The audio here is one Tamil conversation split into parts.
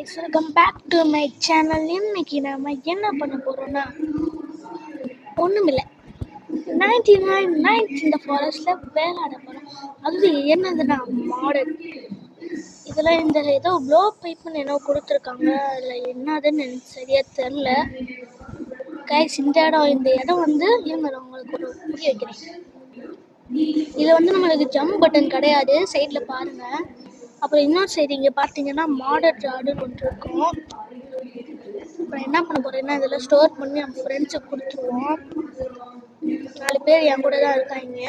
guys, welcome back to my channel. இன்னைக்கு நாம என்ன பண்ண போறோம்னா ஒண்ணுமில்ல 99 nights in the forestல விளையாட போறோம். அது என்னதுன்னா மாடல். இதுல இந்த ஏதோ ப்ளோ பைப்னு என்ன கொடுத்துருக்காங்க. அதுல என்னதுன்னு எனக்கு சரியா தெரியல. கைஸ் இந்த இடம் வந்து இருங்க உங்களுக்கு ஒரு புரிய வைக்கிறேன். இதுல வந்து நம்மளுக்கு ஜம்ப் பட்டன் கிடையாது. சைட்ல பாருங்க. அப்புறம் இன்னொரு சைடு இங்கே பார்த்தீங்கன்னா மாடல் ராடுன்னு ஒன்று இருக்கும். அப்புறம் என்ன பண்ண போறேன்னா இதெல்லாம் ஸ்டோர் பண்ணி நம்ம ஃப்ரெண்ட்ஸுக்கு கொடுத்துருவோம். 4 பேர் என் கூட தான் இருக்காங்க.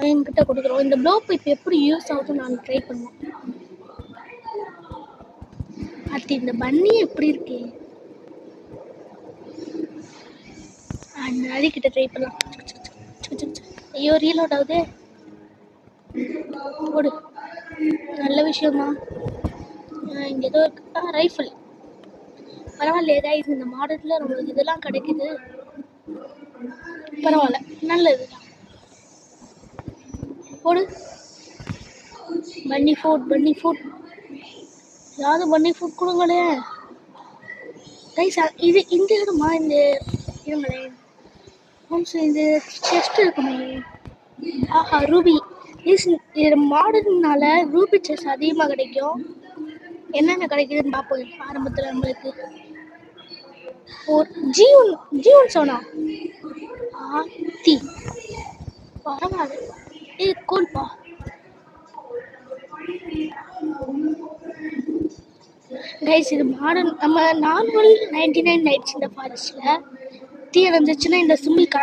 என்கிட்ட கொடுக்குறோம். இந்த ப்ளோ பைப் எப்படி யூஸ் ஆகுதுன்னு நான் ட்ரை பண்ணுவோம். அடுத்து இந்த பன்னி எப்படி இருக்கு அந்த அடிக்கிட்ட ட்ரை பண்ணலாம். ஐயோ ரீலோட் ஆகுது. போடு. நல்ல விஷயம்தான். இங்கே ஏதோ ரைஃபிள் பரவாயில்லையா. இது இந்த மாடலில் நம்மளுக்கு இதெல்லாம் கிடைக்குது. பரவாயில்ல, நல்லது தான். போடு. பன்னி ஃபுட் ஏதாவது பன்னி ஃபுட் கொடுங்களே கைஸ். இது இந்த இடமா இந்த இருங்களேன். இந்த செஸ்ட் இருக்குமே. ஆஹா ரூபி. இது மாடர்னால ரூபி செஸ் அதிகமாக கிடைக்கும். என்னென்ன கிடைக்குதுன்னு பார்ப்போம். ஆரம்பத்தில் நம்மளுக்கு ஒரு ஜீவன் சோனா ஆத்தி பரவாயில்ல. கோல்பா கைஸ். இது மாடர்ன். நம்ம நார்மல் 99 நைட்ஸ் இந்த ஃபாரஸ்ட்டில் தீ இருந்துச்சுன்னா இந்த சிம்பிள்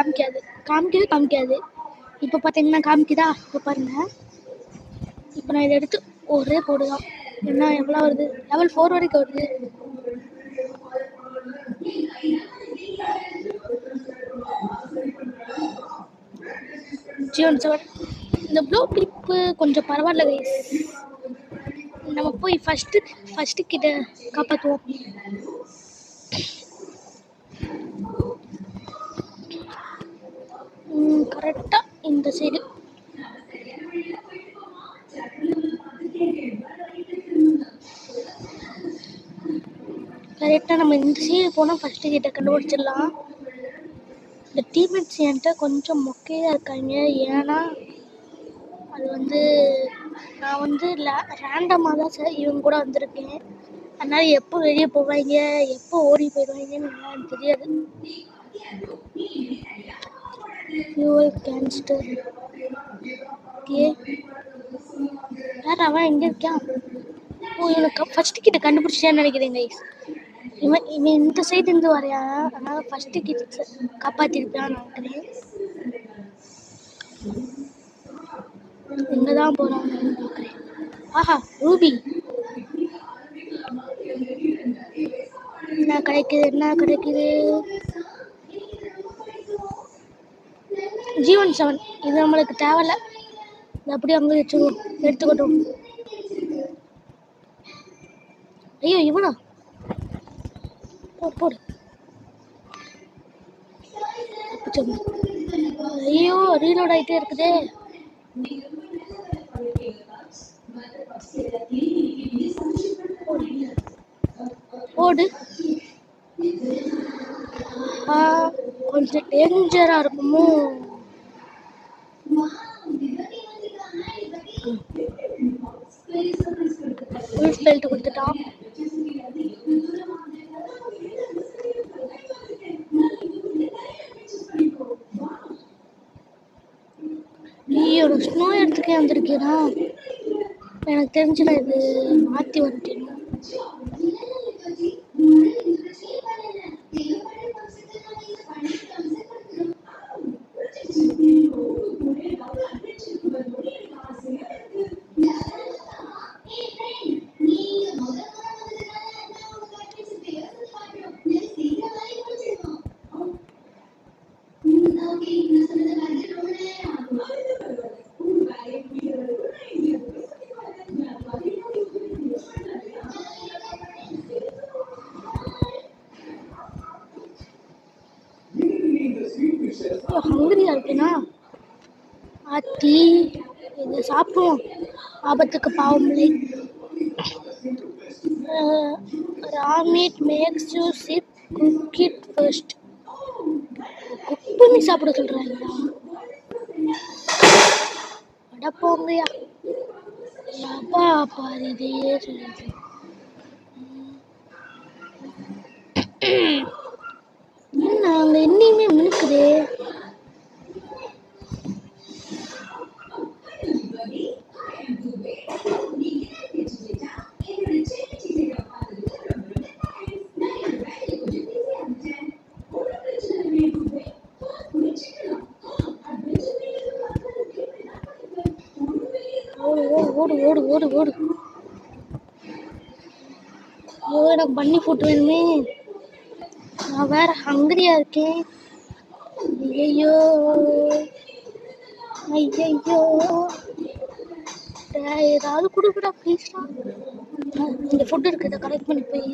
காமிக்காது. இப்போ பார்த்தீங்கன்னா காமிக்குதா. இப்போ பாருங்க. இப்போ நான் இதை எடுத்து ஒரே போடுதான். என்ன எவ்வளோ வருது? level 4 வரைக்கும் வருது. Zion seven. இந்த ப்ளூ கிளிப்பு கொஞ்சம் பரவாயில்ல கைஸ். நம்ம போய் ஃபஸ்ட்டு கிட்ட காப்பாற்றுவோம். கரெக்டாக இந்த சைடு கரெக்டாக நம்ம இந்த சைடு போனால் ஃபஸ்ட்டு கிட்ட கண்டுபிடிச்சிடலாம். இந்த டீம்மேட்ஸ் என்கிட்ட கொஞ்சம் மொக்கையாக இருக்காங்க. ஏன்னா அது வந்து நான் வந்து ரேண்டமாக தான் சார் இவங்க கூட வந்திருக்கேன். அதனால் எப்போ வெளியே போவாங்க எப்போ ஓடி போயிடுவாங்கன்னு எனக்கு தெரியாது. ஃபியூவல் கேன்ஸ்டர். ஓகே யார் அவன் எங்கே இருக்கான்? ஓ இவனுக்கு ஃபஸ்ட்டு கிட்ட கண்டுபிடிச்சேன்னு நினைக்கிறேன் கைஸ். இவன் இந்த சைடு இருந்து வரையா. அதனால் ஃபஸ்ட்டு கிட்ட காப்பாற்றிருப்பான்னு நினைக்கிறேன். எங்கே தான் போகிறான்னு பார்க்குறேன். ஆஹா ரூபி. என்ன கிடைக்குது? ஜீவன் 7. இது நம்மளுக்கு தேவையில்ல. இது அப்படியே அங்கே வச்சுருவோம். எடுத்துக்கட்டும். ஐயோ இவனா போடு. ஐயோ ரீலோட் ஆகிட்டே இருக்குதே. போடு. கொஞ்சம் டேஞ்சரா இருக்குமோ. ஃபுல் பெல்ட் கொடுத்துட்டான். ஒரு ஸ்னோ இடத்துக்கே வந்திருக்கேனா. எனக்கு தெரிஞ்சு நான் இது மாற்றி வந்துட்டேன். ஹங்கரியா இருக்குன்னா ஆத்தி இதை சாப்பிடுவோம். ஆபத்துக்கு பாவமில்லை. raw meat makes you sick. Cook it first. Cook பண்ணி சாப்பிட சொல்றாங்களா? அட போங்கயா. அப்பா பாரு இதையே சொல்லுது. என்ன அங்க என்னையுமே மினுக்குது. ஓடு ஓடு ஓடு ஓடு. ஐயோ எனக்கு பண்ணி போட்டு வேணுமே. நான் வேற ஹங்கரியா இருக்கேன். ஐயோ ஐயோ ஏதாவது கொடுக்குடா ப்ளீஸ்டா. இந்த ஃபுட் இருக்கு, இதை கலெக்ட் பண்ணி போய்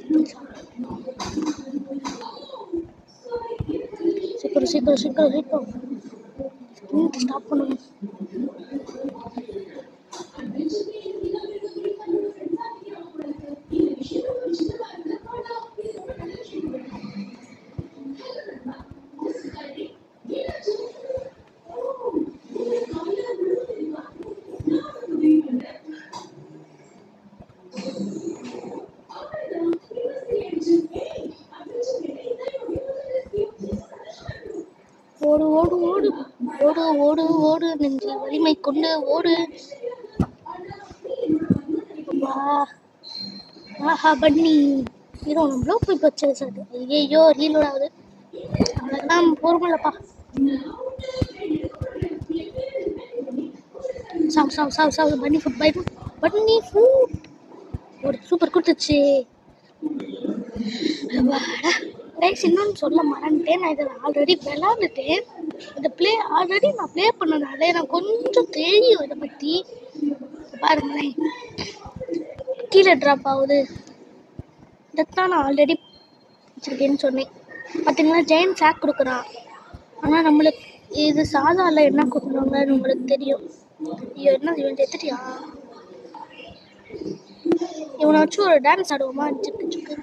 சீக்கிரம் சீக்கிரம் சீக்கிரம் சீக்கிரம் ஸ்டாப் பண்ணணும். ஓடு ஓடு ஓடு ஓடு ஓடு ஓடு நெஞ்சில் வலிமை கொண்டு ஓடு. ஆஹா பண்ணி ஹீரோ நம்மளோ போய் பச்சை சார். ஐயோ ரீலோட் ஆகுது. அதெல்லாம் பொறுமலப்பா. சாவு சாவு சாவு சாவு. பண்ணி ஃபுட் பண்ணி ஃபுட். ஒரு சூப்பர் கொடுத்துச்சு. கைஸ் இன்னொன்று சொல்ல மறந்துட்டேன். நான் இதில் ஆல்ரெடி விளாண்டுட்டேன். இந்த ஆல்ரெடி நான் ப்ளே பண்ணனால எனக்கு கொஞ்சம் தெரியும் இதை பற்றி. பாருங்களேன் கீழே ட்ராப் ஆகுது. இதைத்தான் நான் ஆல்ரெடி வச்சுருக்கேன்னு சொன்னேன். பார்த்தீங்கன்னா ஜெயின் சாக் கொடுக்குறான். ஆனால் நம்மளுக்கு இது சாதாவில் என்ன கொடுக்குறாங்க நம்மளுக்கு தெரியும். ஐயோ என்ன இவன் எடுத்துட்டியா? இவனை வச்சு ஒரு டான்ஸ் ஆடுவோமா? சிக்கு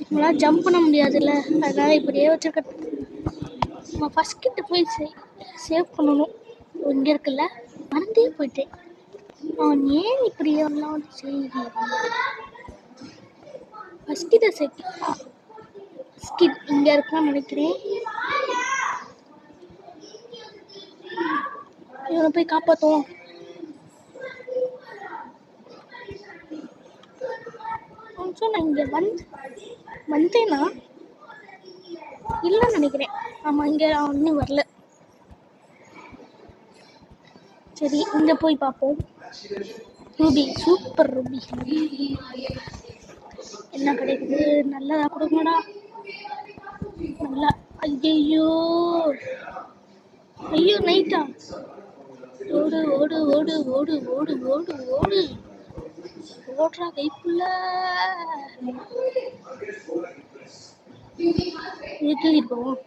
நம்மளால் ஜம்ப் பண்ண முடியாதுல்ல, அதனால இப்படியே வச்சுருக்க. நம்ம ஃபஸ்ட் கிட்ட போய் சேவ் பண்ணணும். இங்கே இருக்குல்ல, மறந்தே போயிட்டேன். அவன் ஏன் இப்படி எல்லாம் செய்கிறேன்? ஃபஸ்ட் கிட்ட ஸ்கிட் இங்கே இருக்கான்னு நினைக்கிறேன். இவனை போய் காப்பாற்றுவோம். நான் இங்கே வந்தேனா இல்லைன்னு நினைக்கிறேன். ஆமாம் இங்கே ஒன்றும் வரல. சரி இங்கே போய் பார்ப்போம். ரூபி சூப்பர் ரூபி என்ன கிடைக்குது? நல்லதா கொடுங்கடா. நல்லா. ஐயோ ஐயோ நைட்டா. ஓடு ஓடு ஓடு ஓடு ஓடு ஓடு ஓடு ஓடுறா கைப்புள்ள. இது தூக்கிட்டு போவோம்.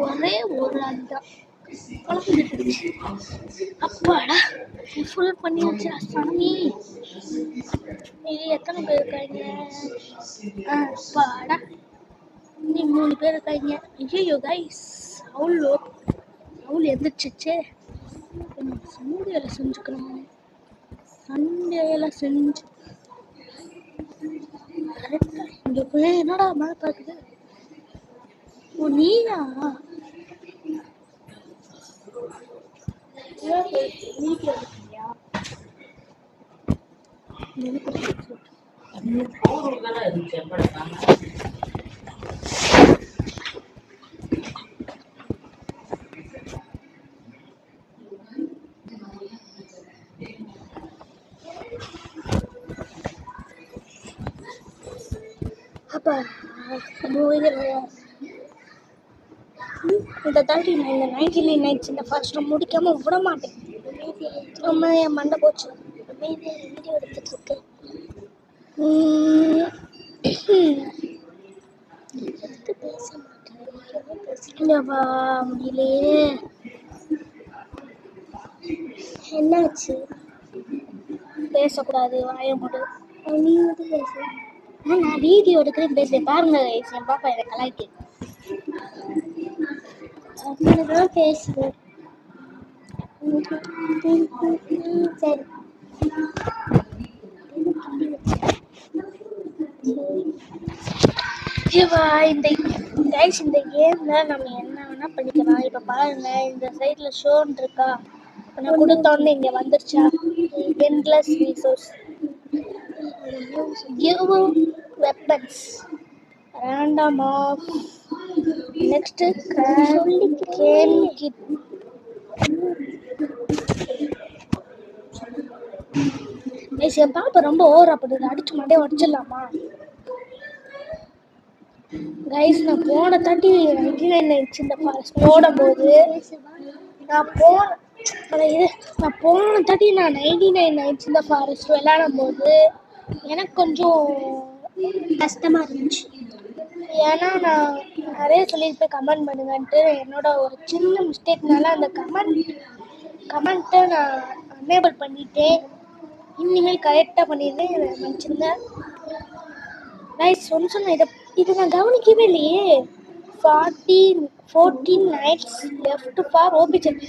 ஒரே ஒரு அதுதான் அப்பாடா ஃபுல் பண்ணி வச்சு சாமி. இது எத்தனை பேர் இருக்காங்க? அப்பாடா நீ 3 பேர் இருக்காங்க. ஐயோ கைஸ் அவள் எந்திரிச்சிச்சே. சண்டையில செஞ்சுக்கணும். சண்டையில செஞ்சு கரெக்டா இங்க போய் என்னடா மேலே பார்க்குது? ஓ நீயா? அப்பா இந்த தாண்டி நான் இந்த 99 நைட்ஸ் இந்த ஃபர்ஸ்ட் முடிக்காம விட மாட்டேன். ரொம்ப என் மண்டை போச்சு. வீடியோ எடுத்துட்டு இருக்கேன். பேச மாட்டேன் முடியலையே. என்னாச்சு? பேசக்கூடாது, வாய மூடு. நீ வந்து பேசு. நான் வீடியோ எடுக்கிறேன் பேசுறேன் பாருங்க. என் பாப்பா இதை கலாய்க்கு. அப்படிதான் பேசுவேன். சரி. இந்த இந்த கேம்ல நம்ம என்ன வேணா பண்ணிக்கலாம். இப்ப பாருங்க, இந்த சைட்ல ஷோன் இருக்கா, நான் கொடுத்தோன்னு இங்க வந்துருச்சா endless resource, give weapons, random off, next game kit. என் பாப்பா ரொம்ப ஓவரா பண்ணுது, அடிச்சு மாட்டே உடச்சிடலாமா? கைஸ், நான் போன தாட்டி 99 நைட்ஸ் இந்த ஃபாரஸ்ட் போடும்போது நான் போன தாட்டி நான் 99 நைட்ஸ் இந்த ஃபாரஸ்ட் விளையாடும் போது எனக்கு கொஞ்சம் கஷ்டமா இருந்துச்சு. ஏன்னா நான் நிறைய சொல்லியிருப்பேன் கமெண்ட் பண்ணுங்கன்ட்டு. என்னோட ஒரு சின்ன மிஸ்டேக்னால அந்த கமெண்ட்டை நான் அனேபிள் பண்ணிட்டேன். இனிமேல் கரெக்டாக பண்ணிடுறேன், மன்னிச்சிருந்தேன். கைஸ், சொன்ன இது நான் கவனிக்கவே இல்லையே. 14 நைட்ஸ் லெஃப்ட் ஃபார் ஓபிஜன்.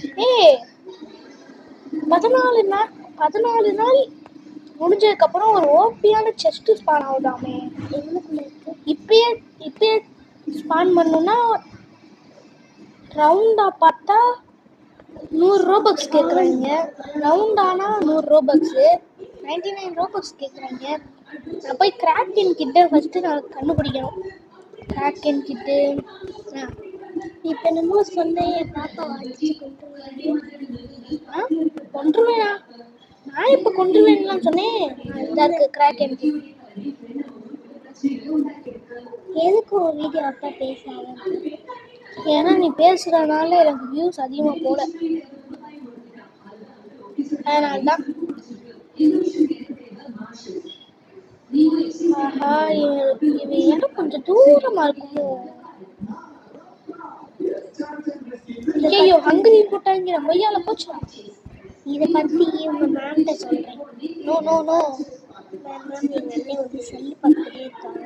14 நாள் முடிஞ்சதுக்கப்புறம் ஒரு ஓபியான செஸ்ட் ஸ்பான் ஆகுதாமே. இப்பயே ஸ்பான் பண்ணோம்னா ரவுண்டா பார்த்தா 100 ரோபக்ஸ் கேட்குறாங்க. ரவுண்டானா 100 ரோபக்ஸு, 99 ரோபக்ஸ் கேட்குறாங்க. நான் போய் கிராக்கன் கிட்ட ஃபஸ்ட்டு நான் கண்டுபிடிக்கணும். கிராக்கன் கிட்டு இப்போ என்னமோ சொன்னேன், என் பாப்பா அடிச்சு கொண்டுருவேனா? நான் இப்போ கொண்டுருவேன்லாம் சொன்னேன். இதாக்கு கிராக்கன் கிட். எதுக்கு ஒரு வீடியோ அப்பா பேசாத? ஏன்னா நீ பேசுறதுனால எனக்கு வியூஸ் அதிகமாக போல, அதனால்தான். ஆஹா, இது இடம் கொஞ்சம் தூரமா இருக்குமோ? ஐயோ, ஹங்கரி போட்டாங்க, மொய்யால போச்சு. இதை பத்தி உங்க மேம்கிட்ட சொல்றேன். நோ நோ நோ மேம், எங்க அண்ணன் வந்து செல்லு பார்த்துட்டே இருக்காங்க,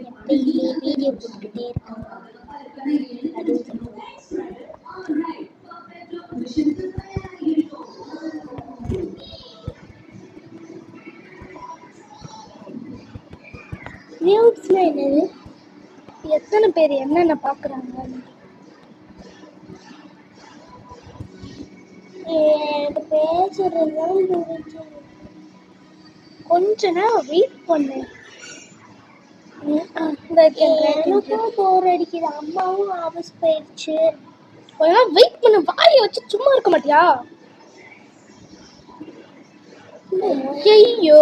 எப்பயுமே வீடியோ போட்டுக்கிட்டே இருக்காங்க. நியூஸ்ல என்னது, எத்தனை பேர் என்னென்ன பாக்குறாங்க? பேசுறது கொஞ்ச நேரம் வெயிட் பண்ணு. எனக்கும் போர் அடிக்குது, அம்மாவும் ஆபீஸ் போயிடுச்சு. வெயிட் பண்ணு, வாயை வச்சு சும்மா இருக்க மாட்டியா? ஐயோ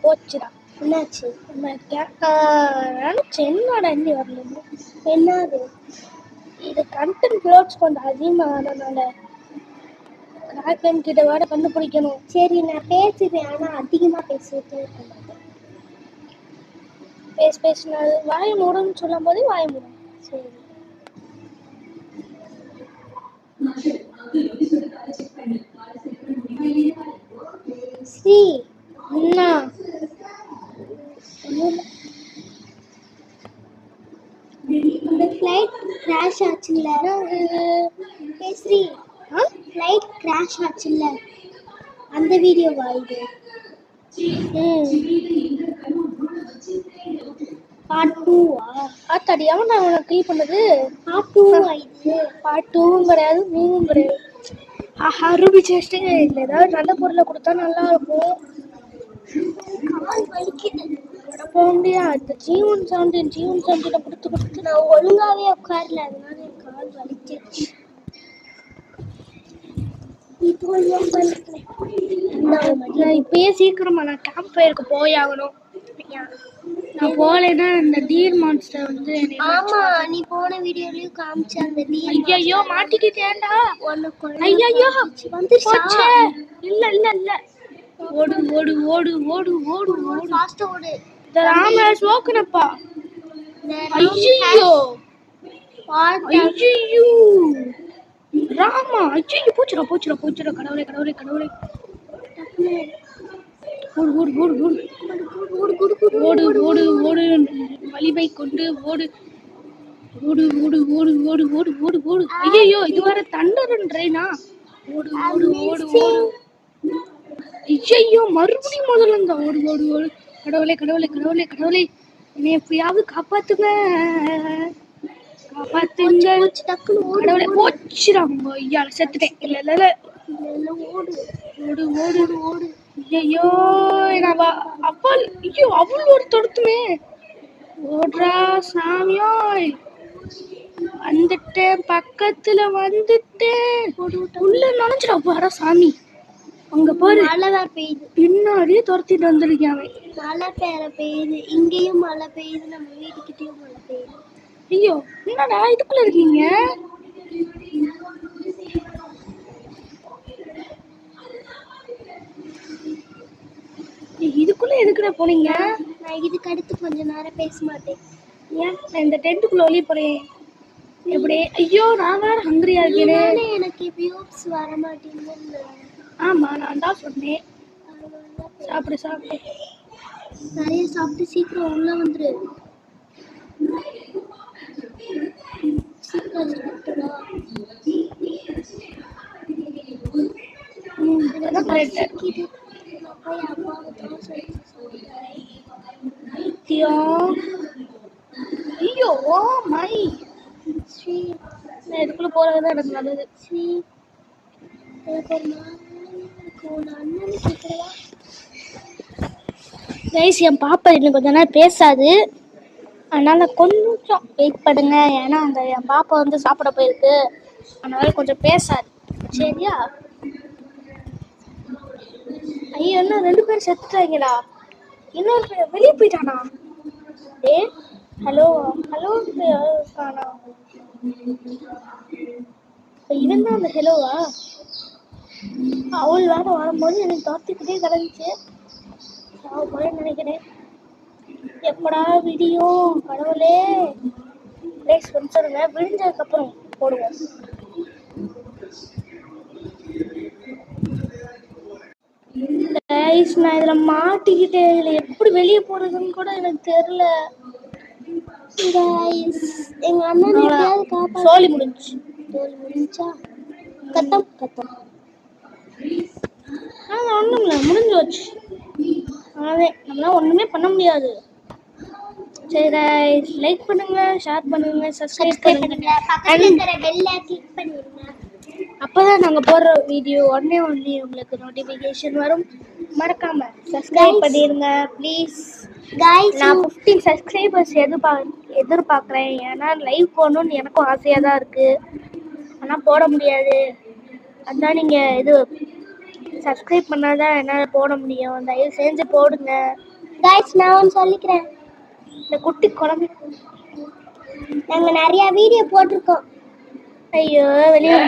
போச்சுடா. என்னாச்சு? நினைச்சேன் என்னடா இன்னி வரல. என்னது இது? கண்டென்ட் க்ளோட்ஸ் கொஞ்சம் அதிகமானதுனால கிராக்கன் கிட்ட வேற கண்டுபிடிக்கணும். சரி, நான் பேசுறேன், ஆனா அதிகமா பேசிட்டே இருக்க மாட்டேன். பேசினது வாய மூடுன்னு சொல்லும் போதே வாய மூடும். சரி, ஸ்ரீ அண்ணா, இந்த ஃப்ளைட் கிராஷ் ஆச்சுல்ல, ஸ்ரீ ஃப்ளைட் கிராஷ் ஆச்சுல்ல, அந்த வீடியோவா இது? பார்ட் 2வா? ஆத்தாடி, அவன் நான் உனக்கு கிளிக் பண்ணது பார்ட் 2வா இது? பார்ட் 2வும் கிடையாது, 3வும் கிடையாது. ஆஹா, ரூபி சேஸ்டே இல்லை. ஏதாவது நல்ல பொருளை கொடுத்தா நல்லா இருக்கும். கால் வலிக்குது, போக முடியாது. இந்த ஜீவன் சவுண்டிட்ட கொடுத்து நான் ஒழுங்காவே உட்காரல, அதனால என் கால் வலிச்சிருச்சு. நான் இப்பயே சீக்கிரமா நான் கேம்ப் ஃபயருக்கு போய் ஆகணும். நான் போலேன்னா இந்த டீர் மான்ஸ்டர் வந்து, ஆமா நீ போன வீடியோலயும் காமிச்ச அந்த டீர். ஐயோ மாட்டிக்கிட்டேன்டா. ஐயோ வந்துருச்சா? இல்ல இல்ல இல்ல, ஓடு ஓடு ஓடு ஓடு ஓடு ஓடு, ஃபாஸ்டா ஓடு. இந்த ராம ஸ்மோக்குனப்பா. ஐயோ ஐயோ ராமா, ஐயோ போச்சுடா போச்சுடா போச்சுடா. கடவுளே கடவுளே கடவுளே. ஓடு ஓடு ஓடு ஓடு ஓடு ஓடு ஓடு வலிமை கொண்டு ஓடு ஓடு ஓடு ஓடு ஓடு ஓடு ஓடு ஓடு. ஐயோ இது வர தண்டரன் ட்ரெயினா? ஓடு ஓடு ஓடு ஓடு. ஐயோ மறுபடியும் முதல்ல இருந்தா ஓடு ஓடு ஓடு. கடவுளே கடவுளே கடவுளே கடவுளே என்னை எப்படியாவது காப்பாத்துங்க காப்பாத்துங்க கடவுளே. போச்சுடாங்க ஐயா செத்துட்டேன். இல்ல இல்ல இல்ல ஓடு ஓடு ஓடு ஓடு. ஐயோ அப்பா ஐயோ அவள் ஒரு தொடுத்துமே. ஓடுறா சாமியோய். வந்துட்டேன் பக்கத்துல வந்துட்டேன். உள்ள நுழைஞ்சிடா போறா சாமி. அங்க பாரு மழை பெய்யுது. பின்னாடியே துரத்திட்டு வந்திருக்காங்க. மழை பெய்யுது. இங்கேயும் மழை பெய்யுது. நம்ம வீட்டுக்கிட்டயும் மழை பெய்யுது. ஐயோ என்னடா இதுக்குள்ள இருக்கீங்க? இதுக்குள்ள எதுக்குடா போனீங்க? நான் இதுக்கு அடுத்து கொஞ்ச நேரம் பேச மாட்டேன். ஏன்? நான் இந்த டென்ட்டுக்குள்ள வெளியே போறேன். எப்படி? ஐயோ நான் வேற ஹங்கிரியா இருக்கேன். எனக்கு வியூஸ் வர மாட்டேங்குது. ஆமா நான் தான் சொன்னேன். சாப்பிடு சாப்பிடு. நிறைய சாப்பிட்டு சீக்கிரம் உள்ள வந்துரு. சீக்கிரம் சாப்பிட்டுடா. ஐயோ மை ஸ்ரீ. நான் இதுக்குள்ள போறதுதான் எனக்கு நல்லது. ஸ்ரீ கைஸ் என் பாப்பா இன்னும் கொஞ்ச நேரம் பேசாது. அதனால கொஞ்சம் வெயிட் பண்ணுங்க. ஏன்னா அந்த என் பாப்பா வந்து சாப்பிட போயிருக்கு. அதனால கொஞ்சம் பேசாது. சரியா? ஐயோ இன்னும் 2 பேரும் செத்துட்டாங்களா? இன்னொரு பேர் வெளியே போயிட்டானா? ஏ ஹலோ ஹலோ காணா. இவன் தான் அந்த ஹெலோவா? அவள் வேற வரும்போது எனக்கு தாத்திக்கிட்டே கிடந்துச்சு. நினைக்கிறேன். எப்படா விடியும் கடவுளே. பிளேஸ் சொல்லுங்க. விடிஞ்சதுக்கு அப்புறம் போடுவோம். கைஸ் நான் இதுல மாட்டிக்கிட்டேன். இதுல எப்படி வெளியே போறதுன்னு கூட எனக்கு தெரியல. எங்க அண்ணன் சோலி முடிஞ்சா கத்தம் கத்தம். ஒண்ணும் இல்ல முடிஞ்சு வச்சு. அதே நம்மளால ஒண்ணுமே பண்ண முடியாது. சரி கைஸ் லைக் பண்ணுங்க, ஷேர் பண்ணுங்க, சப்ஸ்கிரைப் பண்ணுங்க, பக்கத்துல இருக்கிற பெல்ல கிளிக் பண்ணிருங்க. அப்பதான் நாங்க போடுற வீடியோ உடனே உங்களுக்கு நோட்டிபிகேஷன் வரும். மறக்காம சப்ஸ்கிரைப் பண்ணிருங்க ப்ளீஸ். நான் 15 சப்ஸ்கிரைபர்ஸ் எதிர்பார்க்குறேன். ஏன்னா லைவ் போடணும்னு எனக்கும் ஆசையாக தான் இருக்கு. ஆனால் போட முடியாது. அதான் நீங்கள் இது சப்ஸ்கிரைப் பண்ணாதான் என்னால் போட முடியும். தயவு செஞ்சு போடுங்க கைஸ். நான் ஒன்று சொல்லிக்கிறேன். இந்த குட்டி குழம்பு நாங்கள் நிறையா வீடியோ போட்டிருக்கோம். ஐயோ வெளியே